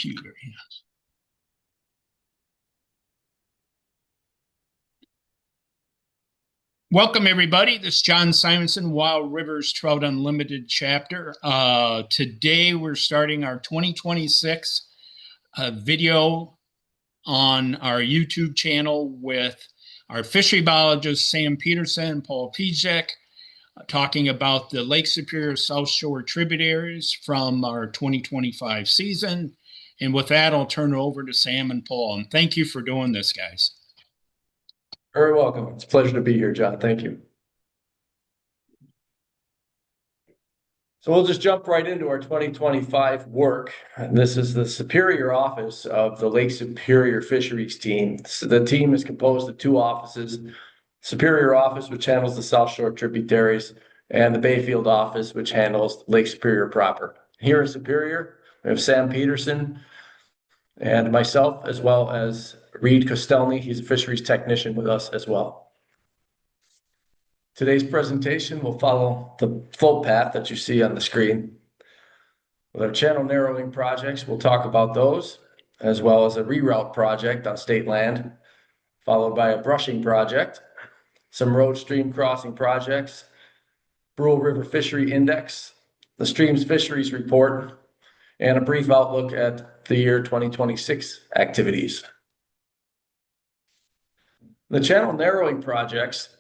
computer. Yes. Welcome, everybody. This is John Simonson, Wild Rivers Trout Unlimited chapter. Today, we're starting our 2026 video on our YouTube channel with our fishery biologists, Sam Peterson and Paul Piszczek, talking about the Lake Superior South Shore tributaries from our 2025 season. And with that, I'll turn it over to Sam and Paul. And thank you for doing this, guys. Very welcome. It's a pleasure to be here, John. Thank you. So we'll just jump right into our 2025 work. This is the Superior Office of the Lake Superior Fisheries team. So the team is composed of two offices: Superior Office, which handles the South Shore tributaries, and the Bayfield Office, which handles Lake Superior proper. Here in Superior, we have Sam Peterson and myself, as well as Reed Kostelny. He's a fisheries technician with us as well. Today's presentation will follow the flow path that you see on the screen. With our channel narrowing projects, we'll talk about those, as well as a reroute project on state land, followed by a brushing project, some road stream crossing projects, Brule River Fishery Index, the Streams Fisheries Report, and a brief outlook at the year 2026 activities. The channel narrowing projects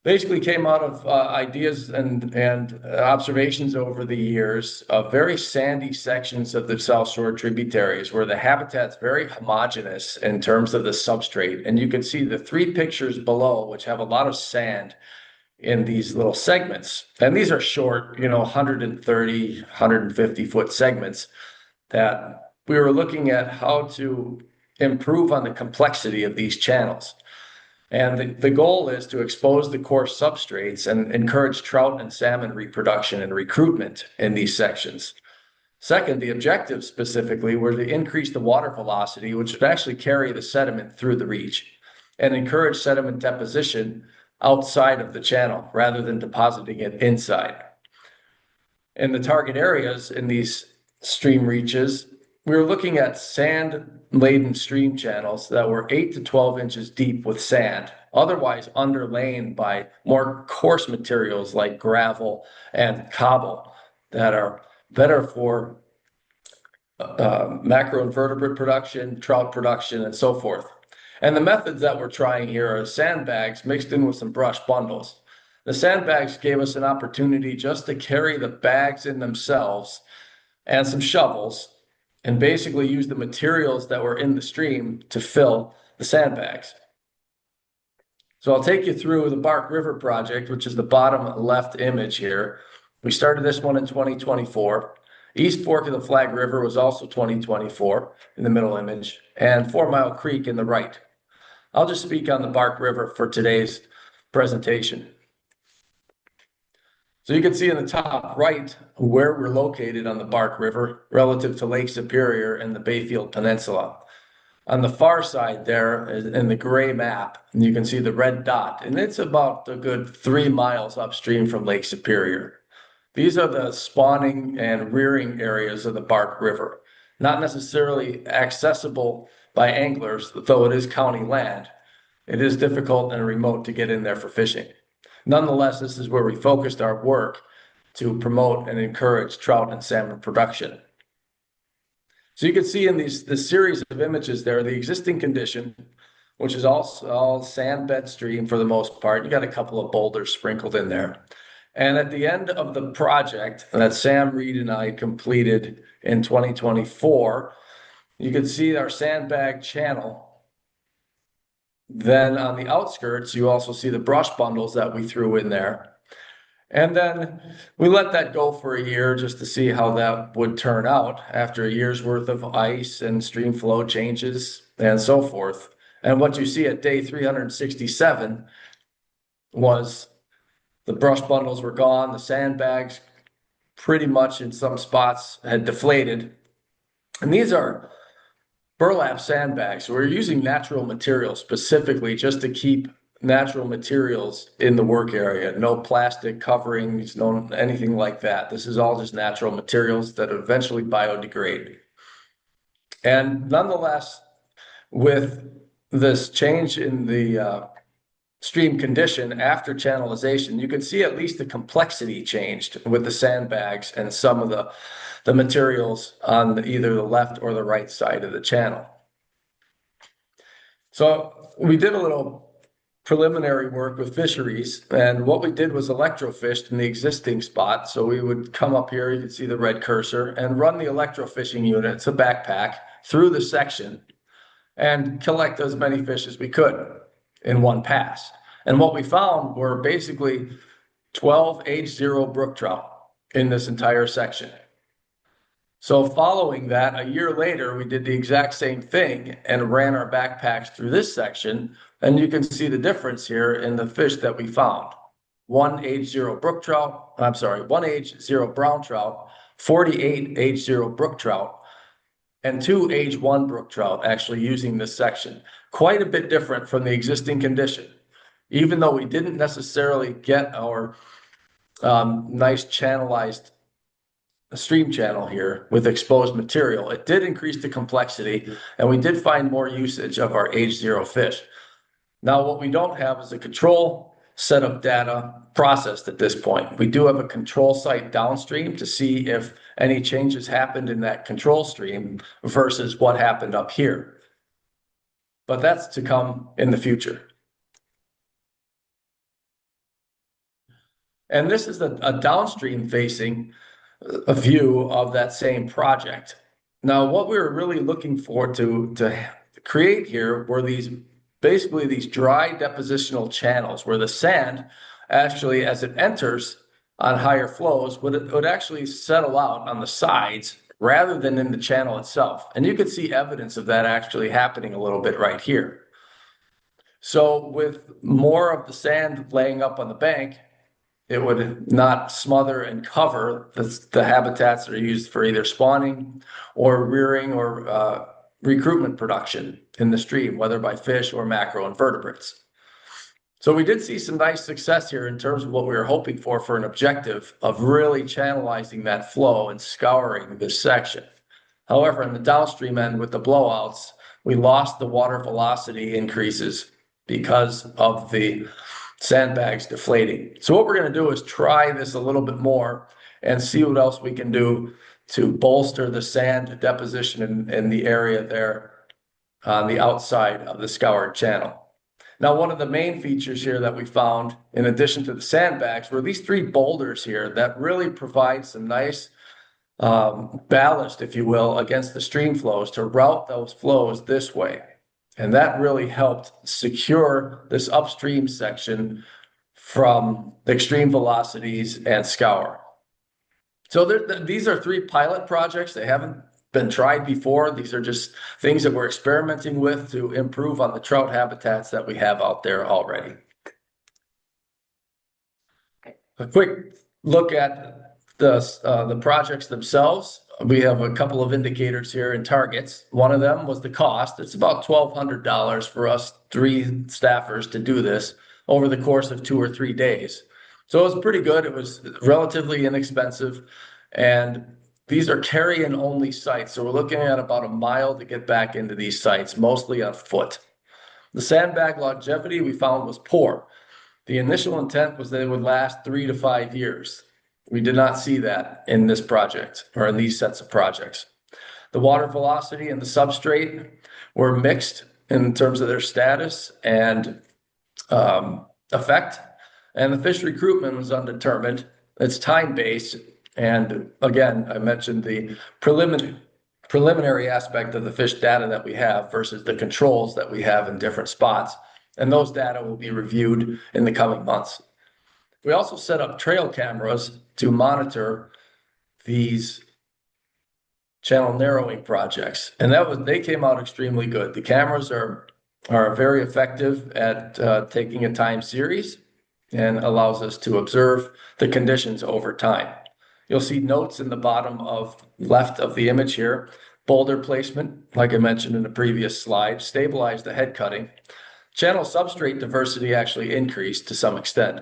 basically came out of ideas and observations over the years of very sandy sections of the South Shore tributaries where the habitat's very homogeneous in terms of the substrate. And you can see the three pictures below, which have a lot of sand in these little segments. And these are short, 130, 150 foot segments that we were looking at how to improve on the complexity of these channels. And the goal is to expose the coarse substrates and encourage trout and salmon reproduction and recruitment in these sections. Second, the objectives specifically were to increase the water velocity, which would actually carry the sediment through the reach, and encourage sediment deposition outside of the channel rather than depositing it inside. In the target areas in these stream reaches, we were looking at sand-laden stream channels that were 8 to 12 inches deep with sand, otherwise underlain by more coarse materials like gravel and cobble that are better for macroinvertebrate production, trout production, and so forth. And the methods that we're trying here are sandbags mixed in with some brush bundles. The sandbags gave us an opportunity just to carry the bags in themselves and some shovels and basically use the materials that were in the stream to fill the sandbags. So I'll take you through the Bark River project, which is the bottom left image here. We started this one in 2024. East Fork of the Flag River was also 2024 in the middle image, and 4 Mile Creek in the right. I'll just speak on the Bark River for today's presentation. So you can see in the top right where we're located on the Bark River relative to Lake Superior and the Bayfield Peninsula. On the far side there in the gray map, you can see the red dot, and it's about a good 3 miles upstream from Lake Superior. These are the spawning and rearing areas of the Bark River, not necessarily accessible by anglers, though it is county land. It is difficult and remote to get in there for fishing. Nonetheless, this is where we focused our work to promote and encourage trout and salmon production. So you can see in this series of images there, the existing condition, which is all sand bed stream for the most part. You got a couple of boulders sprinkled in there. And at the end of the project that Sam, Reed, and I completed in 2024, you can see our sandbag channel. Then on the outskirts, you also see the brush bundles that we threw in there. And then we let that go for a year just to see how that would turn out after a year's worth of ice and stream flow changes and so forth. And what you see at day 367 was the brush bundles were gone. The sandbags pretty much in some spots had deflated. And these are burlap sandbags. So we're using natural materials specifically just to keep natural materials in the work area. No plastic coverings, no anything like that. This is all just natural materials that eventually biodegrade. And nonetheless, with this change in the stream condition after channelization, you can see at least the complexity changed with the sandbags and some of the materials on either the left or the right side of the channel. So we did a little preliminary work with fisheries, and what we did was electrofished in the existing spot. So we would come up here, you can see the red cursor, and run the electrofishing unit, it's a backpack, through the section and collect as many fish as we could in one pass. And what we found were basically 12 H0 brook trout in this entire section. So following that, a year later, we did the exact same thing and ran our backpacks through this section. And you can see the difference here in the fish that we found. One H0 brook trout, I'm sorry, one H0 brown trout, 48 H0 brook trout, and 2 H1 brook trout actually using this section. Quite a bit different from the existing condition. Even though we didn't necessarily get our nice channelized stream channel here with exposed material, it did increase the complexity, and we did find more usage of our H0 fish. Now, what we don't have is a control set of data processed at this point. We do have a control site downstream to see if any changes happened in that control stream versus what happened up here. But that's to come in the future. And this is a downstream facing a view of that same project. Now, what we were really looking for to create here were basically these dry depositional channels where the sand actually, as it enters on higher flows, would actually settle out on the sides rather than in the channel itself. And you can see evidence of that actually happening a little bit right here. So with more of the sand laying up on the bank, it would not smother and cover the habitats that are used for either spawning or rearing or recruitment production in the stream, whether by fish or macroinvertebrates. So we did see some nice success here in terms of what we were hoping for an objective of really channelizing that flow and scouring this section. However, in the downstream end with the blowouts, we lost the water velocity increases because of the sandbags deflating. So what we're going to do is try this a little bit more and see what else we can do to bolster the sand deposition in the area there on the outside of the scoured channel. Now, one of the main features here that we found, in addition to the sandbags, were these 3 boulders here that really provide some nice ballast, if you will, against the stream flows to route those flows this way. And that really helped secure this upstream section from extreme velocities and scour. So these are 3 pilot projects. They haven't been tried before. These are just things that we're experimenting with to improve on the trout habitats that we have out there already. A quick look at the projects themselves. We have a couple of indicators here and targets. One of them was the cost. It's about $1,200 for us 3 staffers to do this over the course of 2 or 3 days. So it was pretty good. It was relatively inexpensive. And these are carry-in only sites. So we're looking at about a mile to get back into these sites, mostly on foot. The sandbag longevity we found was poor. The initial intent was that it would last 3 to 5 years. We did not see that in this project or in these sets of projects. The water velocity and the substrate were mixed in terms of their status and effect. And the fish recruitment was undetermined. It's time-based. And again, I mentioned the preliminary aspect of the fish data that we have versus the controls that we have in different spots. And those data will be reviewed in the coming months. We also set up trail cameras to monitor these channel narrowing projects. And they came out extremely good. The cameras are very effective at taking a time series and allows us to observe the conditions over time. You'll see notes in the bottom left of the image here. Boulder placement, like I mentioned in the previous slide, stabilized the head cutting. Channel substrate diversity actually increased to some extent.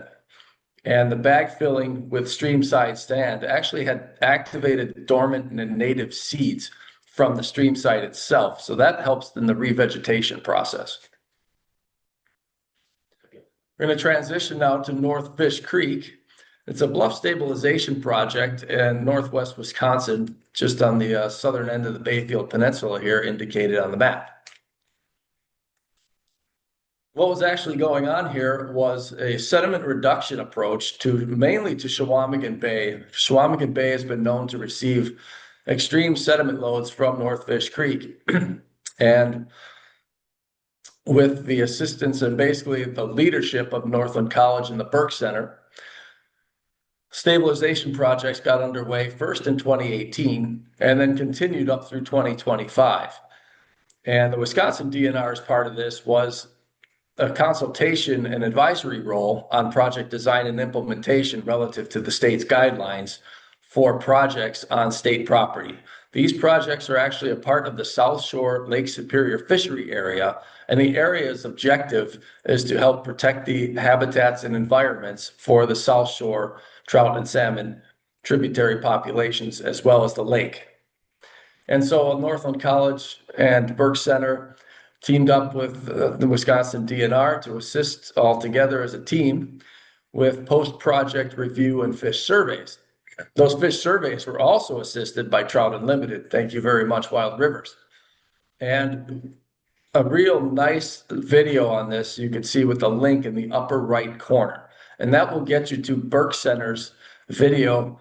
And the bag filling with stream side sand actually had activated dormant and native seeds from the stream site itself. So that helps in the revegetation process. We're going to transition now to North Fish Creek. It's a bluff stabilization project in northwest Wisconsin, just on the southern end of the Bayfield Peninsula here, indicated on the map. What was actually going on here was a sediment reduction approach mainly to Chequamegon Bay. Chequamegon Bay has been known to receive extreme sediment loads from North Fish Creek. And with the assistance and basically the leadership of Northland College and the Burke Center, stabilization projects got underway first in 2018 and then continued up through 2025. And the Wisconsin DNR, as part of this, was a consultation and advisory role on project design and implementation relative to the state's guidelines for projects on state property. These projects are actually a part of the South Shore Lake Superior fishery area, and the area's objective is to help protect the habitats and environments for the South Shore trout and salmon tributary populations, as well as the lake. And so Northland College and Burke Center teamed up with the Wisconsin DNR to assist all together as a team with post-project review and fish surveys. Those fish surveys were also assisted by Trout Unlimited. Thank you very much, Wild Rivers. And a real nice video on this you can see with the link in the upper right corner. And that will get you to Burke Center's video.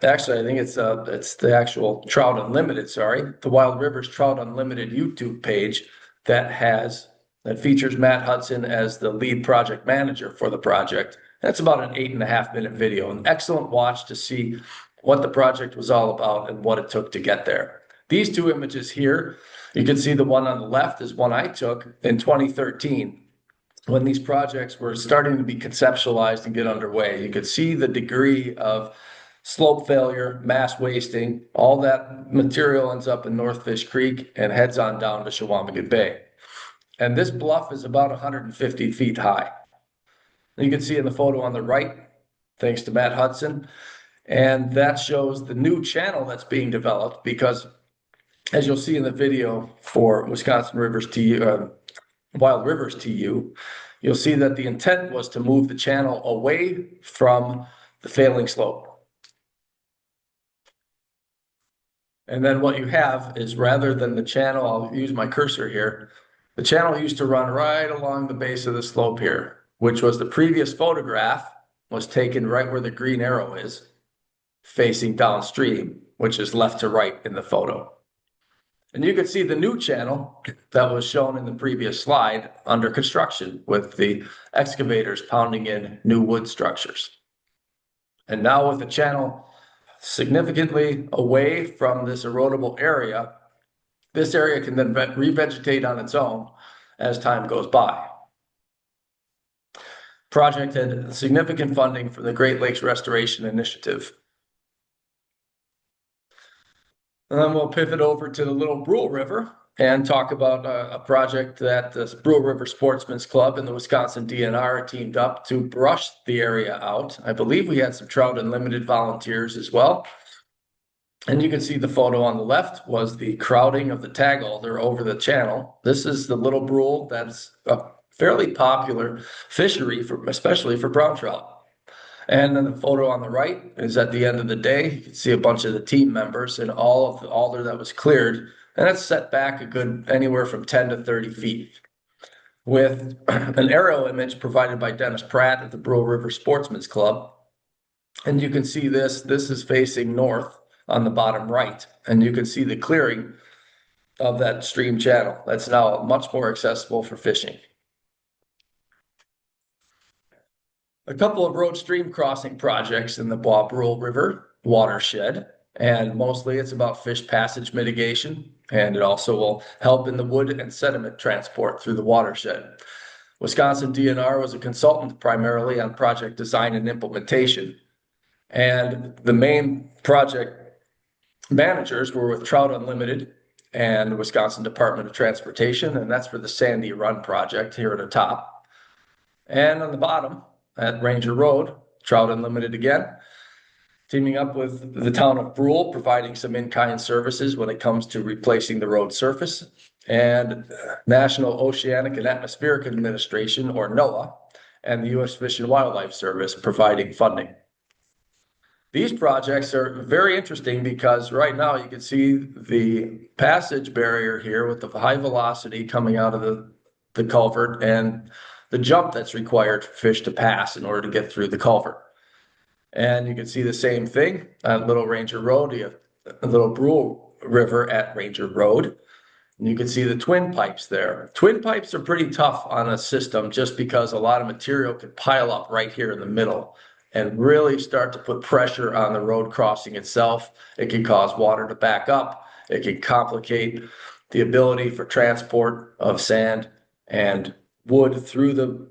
Actually, I think it's the actual Trout Unlimited, the Wild Rivers Trout Unlimited YouTube page that features Matt Hudson as the lead project manager for the project. That's about an 8.5-minute video, an excellent watch to see what the project was all about and what it took to get there. These two images here, you can see the one on the left is one I took in 2013 when these projects were starting to be conceptualized and get underway. You could see the degree of slope failure, mass wasting, all that material ends up in North Fish Creek and heads on down to Chequamegon Bay. And this bluff is about 150 feet high. You can see in the photo on the right, thanks to Matt Hudson, and that shows the new channel that's being developed because, as you'll see in the video for Wisconsin Rivers TU, Wild Rivers TU, you'll see that the intent was to move the channel away from the failing slope. And then what you have is, rather than the channel, I'll use my cursor here, the channel used to run right along the base of the slope here, which was the previous photograph was taken right where the green arrow is, facing downstream, which is left to right in the photo. And you can see the new channel that was shown in the previous slide under construction with the excavators pounding in new wood structures. And now with the channel significantly away from this erodible area, this area can then revegetate on its own as time goes by. Project had significant funding from the Great Lakes Restoration Initiative. And then we'll pivot over to the Little Brule River and talk about a project that the Brule River Sportsman's Club and the Wisconsin DNR teamed up to brush the area out. I believe we had some Trout Unlimited volunteers as well. And you can see the photo on the left was the crowding of the tag alder over the channel. This is the Little Brule. That's a fairly popular fishery, especially for brown trout. And then the photo on the right is at the end of the day. You can see a bunch of the team members and all of the alder that was cleared. And it's set back a good anywhere from 10 to 30 feet. With an aerial image provided by Dennis Pratt at the Brule River Sportsman's Club. And you can see this is facing north on the bottom right. And you can see the clearing of that stream channel. That's now much more accessible for fishing. A couple of road stream crossing projects in the Brule River watershed, and mostly it's about fish passage mitigation, and it also will help in the wood and sediment transport through the watershed. Wisconsin DNR was a consultant primarily on project design and implementation, and the main project managers were with Trout Unlimited and the Wisconsin Department of Transportation, and that's for the Sandy Run project here at the top. And on the bottom, at Ranger Road, Trout Unlimited again, teaming up with the town of Brule, providing some in-kind services when it comes to replacing the road surface, and National Oceanic and Atmospheric Administration, or NOAA, and the U.S. Fish and Wildlife Service providing funding. These projects are very interesting because right now you can see the passage barrier here with the high velocity coming out of the culvert and the jump that's required for fish to pass in order to get through the culvert. And you can see the same thing at Little Ranger Road. You have a Little Brule River at Ranger Road. And you can see the twin pipes there. Twin pipes are pretty tough on a system just because a lot of material could pile up right here in the middle and really start to put pressure on the road crossing itself. It can cause water to back up. It can complicate the ability for transport of sand and wood through the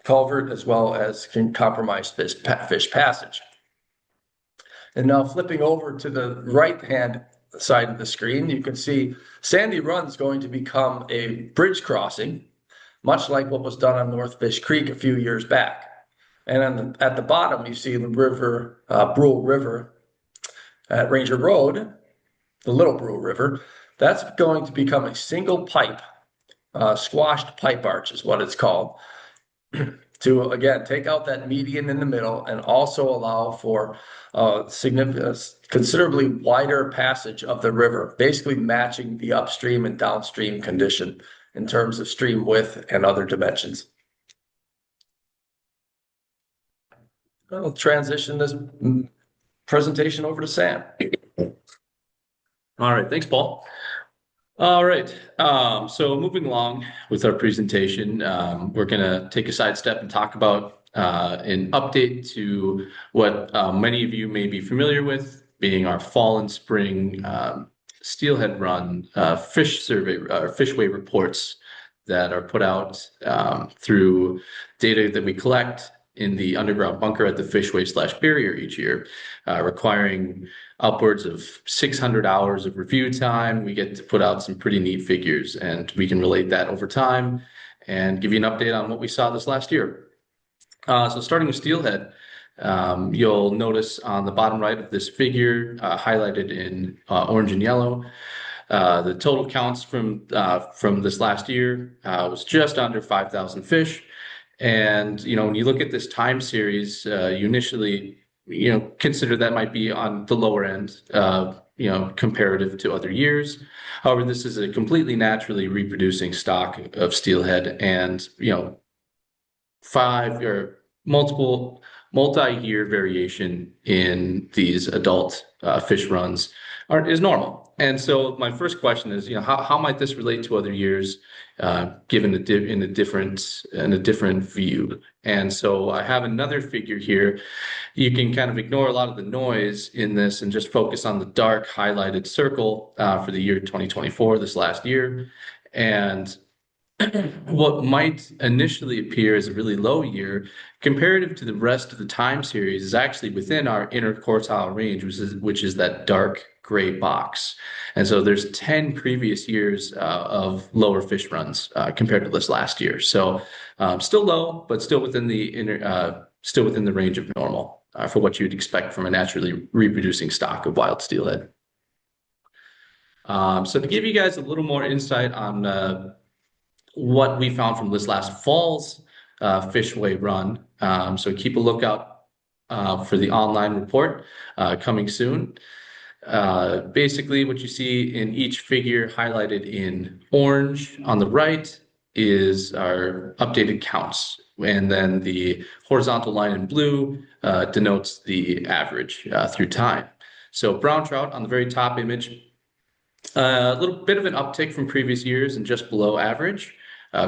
culvert, as well as can compromise fish passage. And now flipping over to the right-hand side of the screen, you can see Sandy Run is going to become a bridge crossing, much like what was done on North Fish Creek a few years back. And at the bottom, you see the river, Brule River at Ranger Road, the Little Brule River. That's going to become a single pipe, squashed pipe arch is what it's called, to, again, take out that median in the middle and also allow for considerably wider passage of the river, basically matching the upstream and downstream condition in terms of stream width and other dimensions. I'll transition this presentation over to Sam. All right, thanks, Paul. All right, so moving along with our presentation, we're going to take a sidestep and talk about an update to what many of you may be familiar with, being our fall and spring Steelhead run fish survey or fishway reports that are put out through data that we collect in the underground bunker at the fishway/barrier each year, requiring upwards of 600 hours of review time. We get to put out some pretty neat figures, and we can relate that over time and give you an update on what we saw this last year. So starting with Steelhead, you'll notice on the bottom right of this figure, highlighted in orange and yellow, the total counts from this last year was just under 5,000 fish. And, when you look at this time series, you initially, consider that might be on the lower end, comparative to other years. However, this is a completely naturally reproducing stock of Steelhead, and, multi-year variation in these adult fish runs is normal. And so my first question is, how might this relate to other years, given in a different view? And so I have another figure here. You can kind of ignore a lot of the noise in this and just focus on the dark highlighted circle for the year 2024, this last year. And what might initially appear as a really low year, comparative to the rest of the time series, is actually within our interquartile range, which is that dark gray box. And so there's 10 previous years of lower fish runs compared to this last year. So still low, but still within the range of normal for what you'd expect from a naturally reproducing stock of wild steelhead. So to give you guys a little more insight on what we found from this last fall's fishway run, so keep a lookout for the online report coming soon. Basically, what you see in each figure highlighted in orange on the right is our updated counts. And then the horizontal line in blue denotes the average through time. So brown trout on the very top image, a little bit of an uptick from previous years and just below average.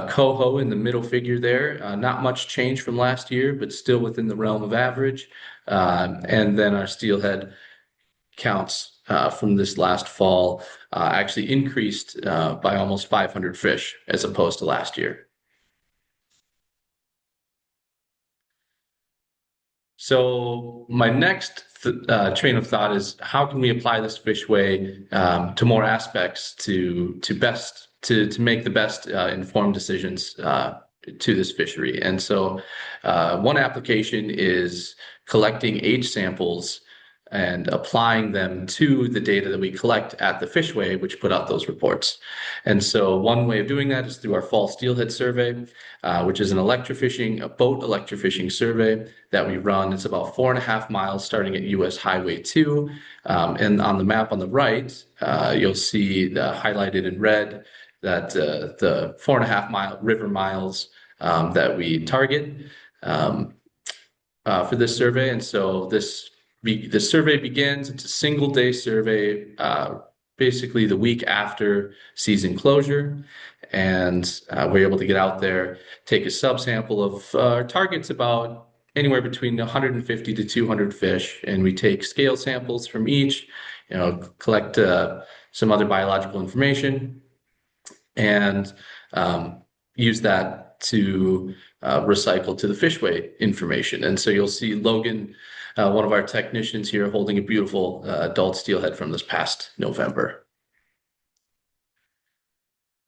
Coho in the middle figure there, not much change from last year, but still within the realm of average. And then our steelhead counts from this last fall actually increased by almost 500 fish as opposed to last year. So my next train of thought is, how can we apply this fishway to more aspects to make the best informed decisions to this fishery? And so one application is collecting age samples and applying them to the data that we collect at the fishway, which put out those reports. And so one way of doing that is through our fall steelhead survey, which is a boat electrofishing survey that we run. It's about 4.5 miles starting at US Highway 2. And on the map on the right, you'll see highlighted in red that the 4.5 river miles that we target for this survey. And so the survey begins. It's a single day survey, basically the week after season closure. And we're able to get out there, take a subsample of targets about anywhere between 150 to 200 fish. And we take scale samples from each, collect some other biological information and use that to recycle to the fishway information. And so you'll see Logan, one of our technicians here, holding a beautiful adult steelhead from this past November.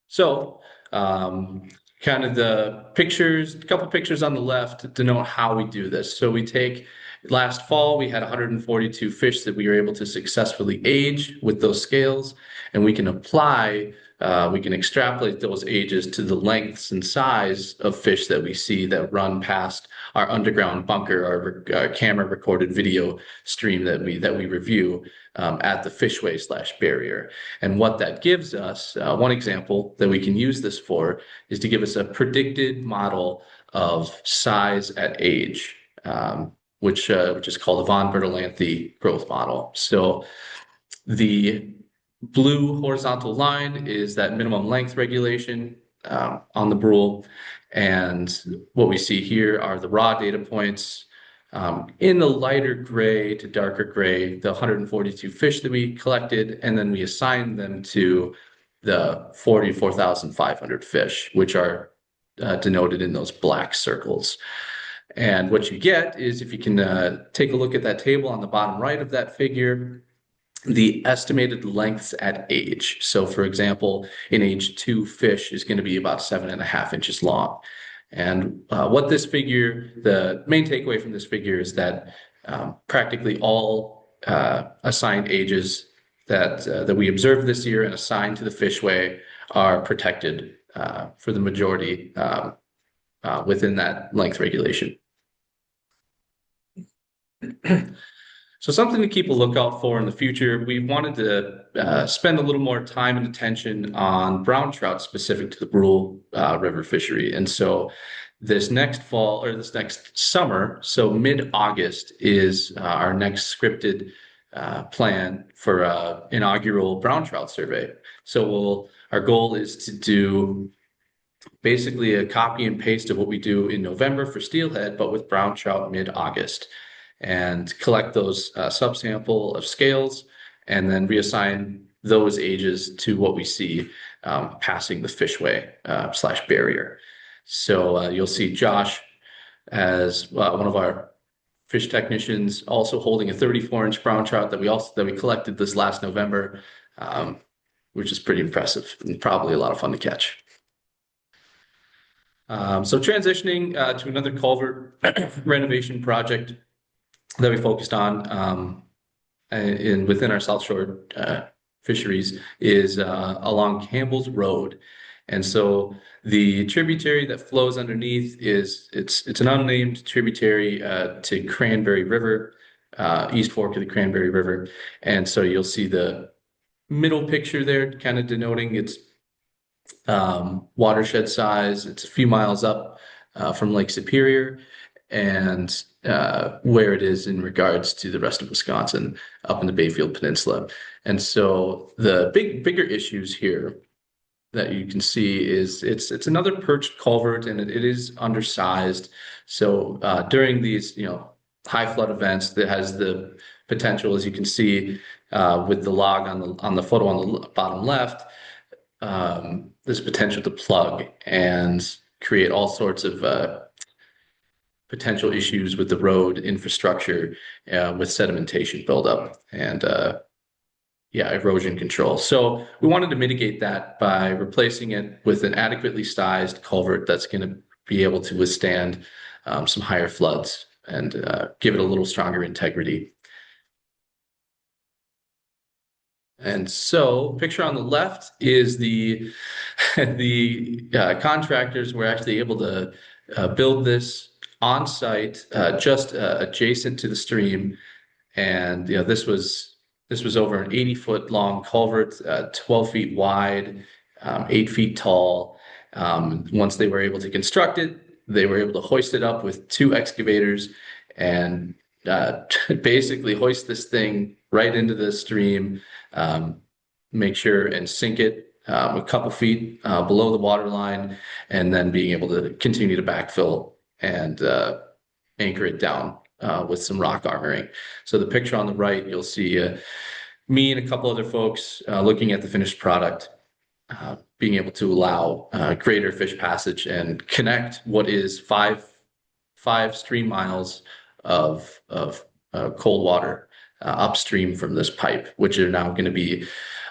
So kind of the pictures, a couple pictures on the left denote how we do this. So last fall, we had 142 fish that we were able to successfully age with those scales, and we can extrapolate those ages to the lengths and size of fish that we see that run past our underground bunker, our camera recorded video stream that we review at the fishway/barrier. And what that gives us, one example that we can use this for, is to give us a predicted model of size at age, which is called the von Bertalanffy growth model. So the blue horizontal line is that minimum length regulation on the Brule. And what we see here are the raw data points in the lighter gray to darker gray, the 142 fish that we collected, and then we assign them to the 44,500 fish, which are denoted in those black circles. And what you get is, if you can take a look at that table on the bottom right of that figure, the estimated lengths at age. So for example, in age 2, fish is going to be about 7.5 inches long. And the main takeaway from this figure is that practically all assigned ages that we observed this year and assigned to the fishway are protected for the majority within that length regulation. So something to keep a lookout for in the future, we wanted to spend a little more time and attention on brown trout specific to the Brule River fishery. And so this next summer, so mid-August, is our next scripted plan for inaugural brown trout survey. So our goal is to do basically a copy and paste of what we do in November for steelhead, but with brown trout mid-August, and collect those subsample of scales and then reassign those ages to what we see passing the fishway /barrier. So you'll see Josh as one of our fish technicians also holding a 34-inch brown trout that we collected this last November, which is pretty impressive and probably a lot of fun to catch. So transitioning to another culvert renovation project that we focused on within our South Shore fisheries is along Campbell's Road. And so the tributary that flows underneath it's an unnamed tributary to Cranberry River, East Fork of the Cranberry River. And so you'll see the middle picture there kind of denoting its watershed size. It's a few miles up from Lake Superior, and where it is in regards to the rest of Wisconsin up in the Bayfield Peninsula. And so the bigger issues here that you can see is it's another perched culvert, and it is undersized. So during these high flood events, that has the potential, as you can see with the log on the photo on the bottom left, there's potential to plug and create all sorts of potential issues with the road infrastructure, with sedimentation buildup and erosion control. So we wanted to mitigate that by replacing it with an adequately sized culvert that's going to be able to withstand some higher floods and give it a little stronger integrity. And so, picture on the left is the contractors were actually able to build this on site, just adjacent to the stream. And this was over an 80-foot long culvert, 12 feet wide, 8 feet tall. Once they were able to construct it, they were able to hoist it up with 2 excavators and basically hoist this thing right into the stream, make sure and sink it a couple feet below the water line, and then being able to continue to backfill and anchor it down with some rock armoring. So the picture on the right, you'll see me and a couple other folks looking at the finished product, being able to allow greater fish passage and connect what is five stream miles of cold water upstream from this pipe, which are now going to be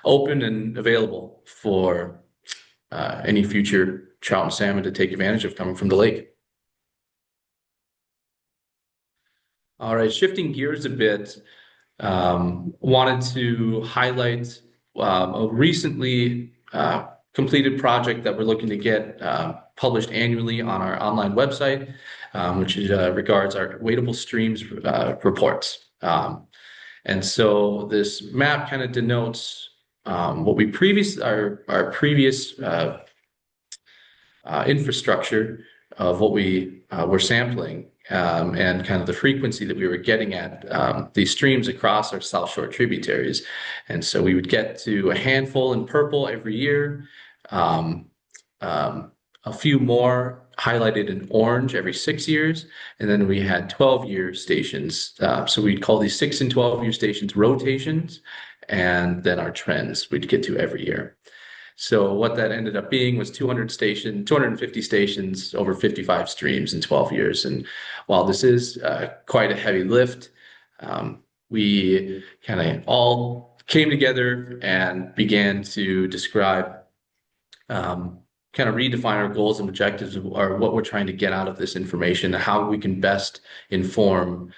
open and available for any future trout and salmon to take advantage of coming from the lake. All right, shifting gears a bit, wanted to highlight a recently completed project that we're looking to get published annually on our online website, which regards our Wadable streams reports. And so this map kind of denotes what we our previous infrastructure of what we were sampling, and kind of the frequency that we were getting at these streams across our South Shore tributaries. And so we would get to a handful in purple every year, a few more highlighted in orange every 6 years, and then we had 12-year stations. So we'd call these 6 and 12-year stations rotations, and then our trends we'd get to every year. So what that ended up being was 250 stations over 55 streams in 12 years. And while this is quite a heavy lift, we kind of all came together and began to describe, kind of redefine our goals and objectives, or what we're trying to get out of this information, how we can best inform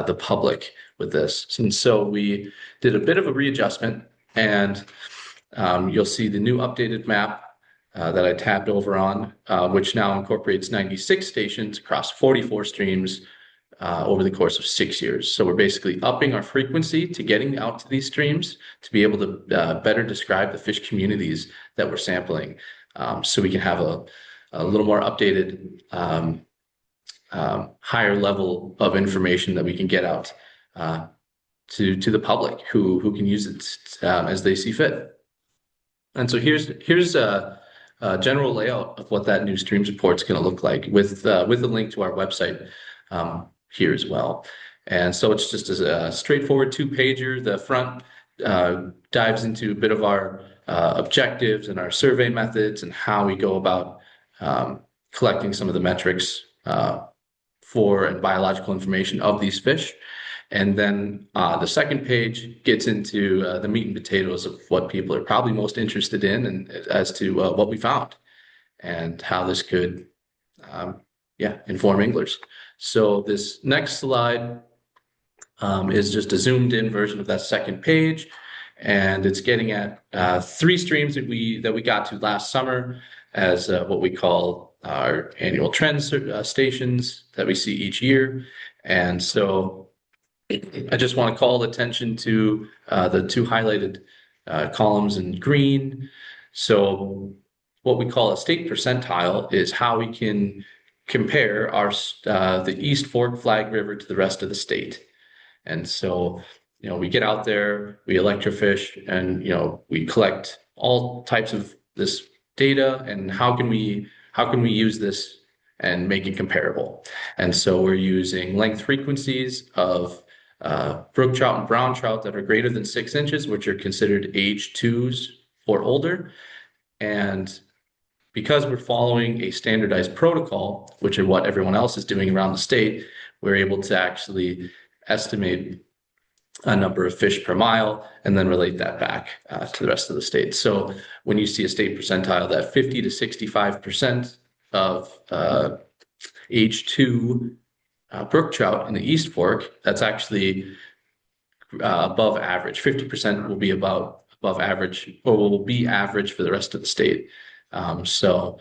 the public with this. And so we did a bit of a readjustment, and you'll see the new updated map that I tabbed over on, which now incorporates 96 stations across 44 streams over the course of 6 years. So we're basically upping our frequency to getting out to these streams to be able to better describe the fish communities that we're sampling, so we can have a little more updated, higher level of information that we can get out to the public who can use it as they see fit. And so here's a general layout of what that new streams report is going to look like, with a link to our website here as well. And so it's just a straightforward 2-pager. The front dives into a bit of our objectives and our survey methods and how we go about collecting some of the metrics for and biological information of these fish. And then the second page gets into the meat and potatoes of what people are probably most interested in, and as to what we found and how this could inform anglers. So this next slide is just a zoomed in version of that second page, and it's getting at 3 streams that we got to last summer as what we call our annual trend stations that we see each year. And so I just want to call attention to the 2 highlighted columns in green. So what we call a state percentile is how we can compare the East Fork Flag River to the rest of the state. And so, we get out there, we electrofish, and we collect all types of this data, and how can we use this and make it comparable. And so we're using length frequencies of brook trout and brown trout that are greater than 6 inches, which are considered age 2s or older. And because we're following a standardized protocol, which are what everyone else is doing around the state, we're able to actually estimate a number of fish per mile and then relate that back to the rest of the state. So when you see a state percentile that 50 to 65% of age 2 brook trout in the East Fork, that's actually above average. 50% will be about above average, or will be average for the rest of the state. So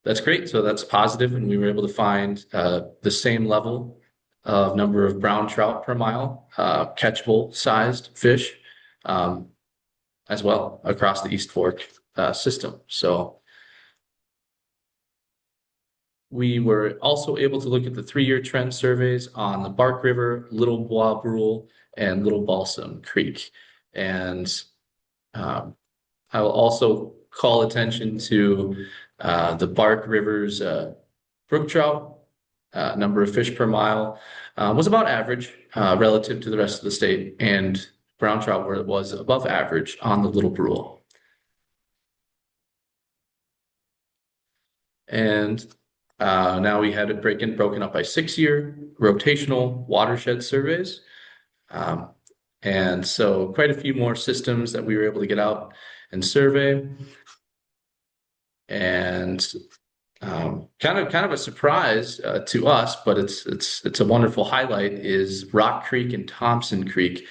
that's great. So that's positive, and we were able to find the same level of number of brown trout per mile, catchable sized fish, as well across the East Fork system. So we were also able to look at the 3-year trend surveys on the Bark River, Little Wadable, and Little Balsam Creek. And I will also call attention to the Bark River's brook trout. Number of fish per mile was about average relative to the rest of the state, and brown trout was above average on the Little Brule. And now we had it broken up by 6-year rotational watershed surveys. And so quite a few more systems that we were able to get out and survey. And kind of a surprise to us, but it's a wonderful highlight, is Rock Creek and Thompson Creek.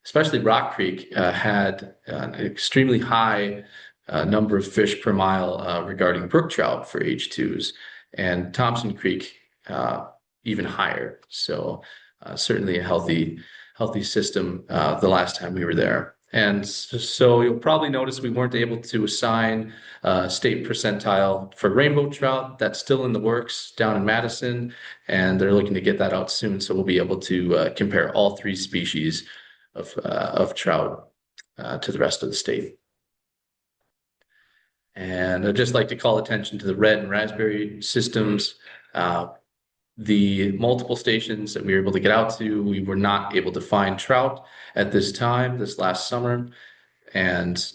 Especially Rock Creek had an extremely high number of fish per mile regarding brook trout for H2s, and Thompson Creek even higher. So certainly a healthy system the last time we were there. And so you'll probably notice we weren't able to assign state percentile for rainbow trout. That's still in the works down in Madison, and they're looking to get that out soon. So we'll be able to compare all 3 species of trout to the rest of the state. And I'd just like to call attention to the red and raspberry systems. The multiple stations that we were able to get out to, we were not able to find trout at this time, this last summer. And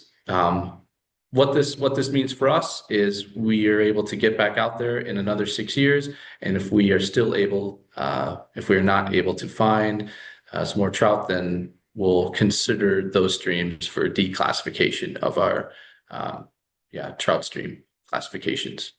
what this means for us is we are able to get back out there in another 6 years. And if we are still able, if we're not able to find some more trout, then we'll consider those streams for declassification of our trout stream classifications.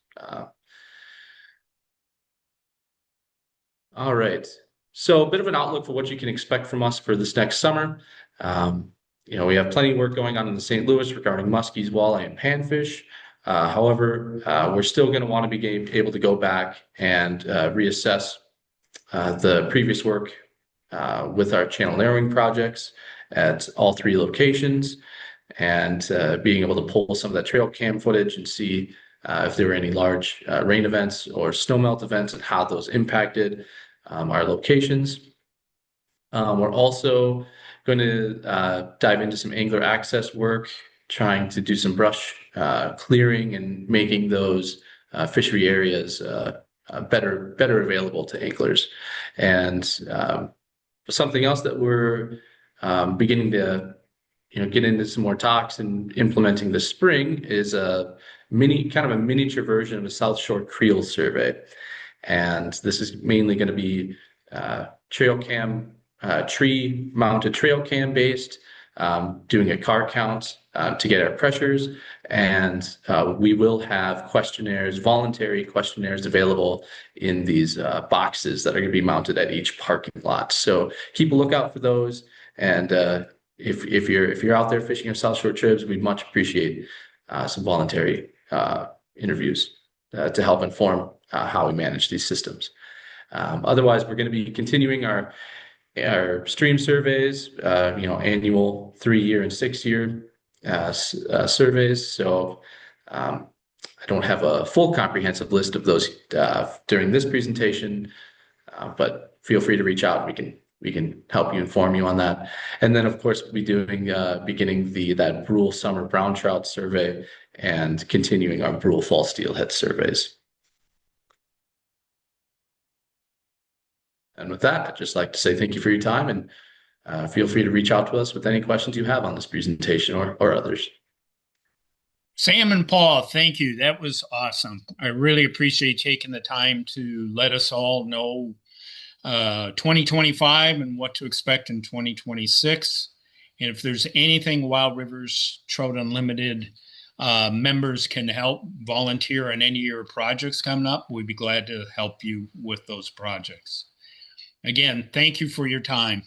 All right. So a bit of an outlook for what you can expect from us for this next summer. We have plenty of work going on in the St. Louis regarding muskies, walleye, and panfish. However, we're still going to want to be able to go back and reassess the previous work with our channel narrowing projects at all 3 locations, and being able to pull some of that trail cam footage and see if there were any large rain events or snowmelt events and how those impacted our locations. We're also going to dive into some angler access work, trying to do some brush clearing and making those fishery areas better available to anglers. And something else that we're beginning to get into some more talks and implementing this spring is a miniature version of a South Shore Creel survey. And this is mainly going to be trail cam, tree mounted trail cam based, doing a car count to get our pressures. And we will have questionnaires, voluntary questionnaires available in these boxes that are going to be mounted at each parking lot. So keep a lookout for those. And if you're out there fishing our South Shore trips, we'd much appreciate some voluntary interviews to help inform how we manage these systems. Otherwise, we're going to be continuing our stream surveys, annual 3-year and 6-year surveys. So I don't have a full comprehensive list of those during this presentation, but feel free to reach out. We can help you, inform you on that. And then, of course, we'll be doing beginning that Brule Summer Brown Trout survey and continuing our Brule Fall Steelhead surveys. And with that, I'd just like to say thank you for your time, and feel free to reach out to us with any questions you have on this presentation or others. Sam and Paul, thank you. That was awesome. I really appreciate taking the time to let us all know 2025 and what to expect in 2026. And if there's anything Wild Rivers Trout Unlimited members can help volunteer on any of your projects coming up, we'd be glad to help you with those projects. Again, thank you for your time.